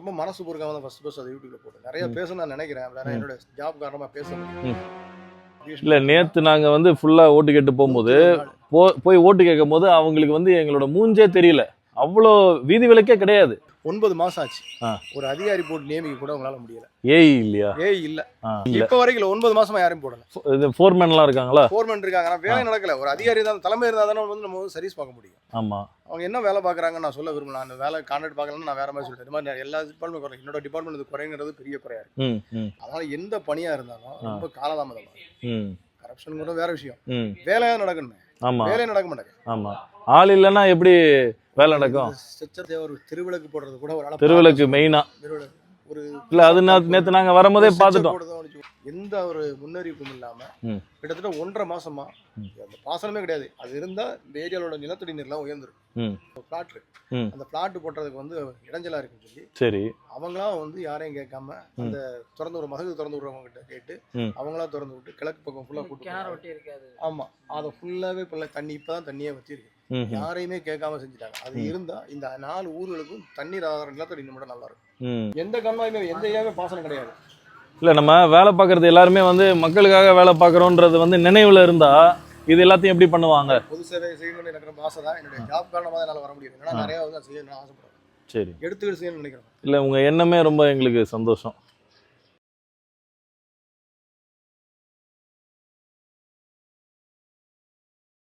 ரொம்ப மனசு பொறுக்காம தான் ஃபர்ஸ்ட் அதை யூடியூப்ல போட்டு நிறைய பேசணும்னு நான் நினைக்கிறேன். வேற என்னோட ஜாப் காரணமா பேச முடியும். இல்லை நேற்று நாங்கள் வந்து ஃபுல்லாக ஓட்டு கேட்டு போகும்போது போய் ஓட்டு கேட்கும் போது அவங்களுக்கு வந்து எங்களோட மூஞ்சே தெரியல. அவ்வளோ வீதி விலக்கே கிடையாது. 9 மாசம் ஆச்சு. ஒரு அதிகாரி போட்டு நியமிக்க கூட உங்களால முடியல. ஏய் இல்லையா? ஏய் இல்ல. இப்ப வரைக்கும் 9 மாசமா யாரும் போடல. இது ஃபோர்மேன்லாம் இருக்காங்களா? ஃபோர்மேன் இருக்காங்க. ஆனா வேலை நடக்கல. ஒரு அதிகாரி தான் தலைமை இருந்தா தானே வந்து நம்ம சர்வீஸ் பார்க்க முடியும். ஆமா. அவங்க என்ன வேலை பார்க்குறாங்கன்னு நான் சொல்ல விரும்பல. அந்த வேலை கான்ட்ராக்ட் பார்க்கலன்னு நான் வேற மாதிரி சொல்லிட்டேன். இது மாதிரி எல்லா டிபார்ட்மெண்ட் குறை. என்னோட டிபார்ட்மெண்ட் இது குறைங்கிறது பெரிய குறையா இருக்கு. அதனால எந்த பணியா இருந்தாலும் ரொம்ப காலதாமதம். கரப்ஷன் கூட வேற விஷயம். வேலையா நடக்கணுமே. ஆமா. வேலையை நடக்க மாட்டேங்க. ஆமா. ஆள் இல்லைன்னா எப்படி வேலை நடக்கும்? ஒரு திருவிளக்கு போடுறது கூட ஒரு திருவிளக்கு மெயினா ஒரு இல்ல அது நேத்து நாங்க வரும்போதே பார்த்துட்டோம். எந்த ஒரு முன்னறிவிப்பும் இல்லாம கிட்டத்தட்ட 1.5 மாசமா அந்த பாசனமே கிடையாது. அது இருந்தா இந்த ஏரியாவோட நிலத்தடி நீர்லாம் உயர்ந்துரும். பிளாட் அந்த பிளாட் போட்டதுக்கு வந்து இடைஞ்சலா இருக்குன்னு சொல்லி சரி அவங்களா வந்து யாரையும் கேட்காம அந்த திறந்து ஒரு மதகு திறந்து விடுறவங்க கிட்ட கேட்டு அவங்களா திறந்து விட்டு கிழக்கு பக்கம் ஃபுல்லா கூட்டு. ஆமா அதை ஃபுல்லாவே தண்ணி இப்பதான் தண்ணியே வச்சிருக்கு. யாரையுமே கேட்காம செஞ்சுட்டாங்க. அது இருந்தா இந்த 4 ஊர்களுக்கும் தண்ணீர் ஆதாரம் நிலத்தடி நீர் மட்டும் நல்லா இருக்கும். எந்த கண்மாயுமே எந்த ஏரியாவே பாசனம் கிடையாது. இல்லை நம்ம வேலை பார்க்குறது எல்லாருமே வந்து மக்களுக்காக வேலை பார்க்குறோன்றது வந்து நினைவில் இருந்தால் இது எல்லாத்தையும் எப்படி பண்ணுவாங்க? பொது சேவை செய்யணும்னு எனக்கு ஆசை தான். என்னுடைய ஜாப் காரணமாக என்னால் வர முடியும். ஏன்னா நிறையா வந்து செய்யணும்னு ஆசைப்படுறேன். சரி எடுத்துக்கிட்டு செய்யணும்னு நினைக்கிறேன். இல்லை உங்கள் எண்ணமே ரொம்ப எங்களுக்கு சந்தோஷம்.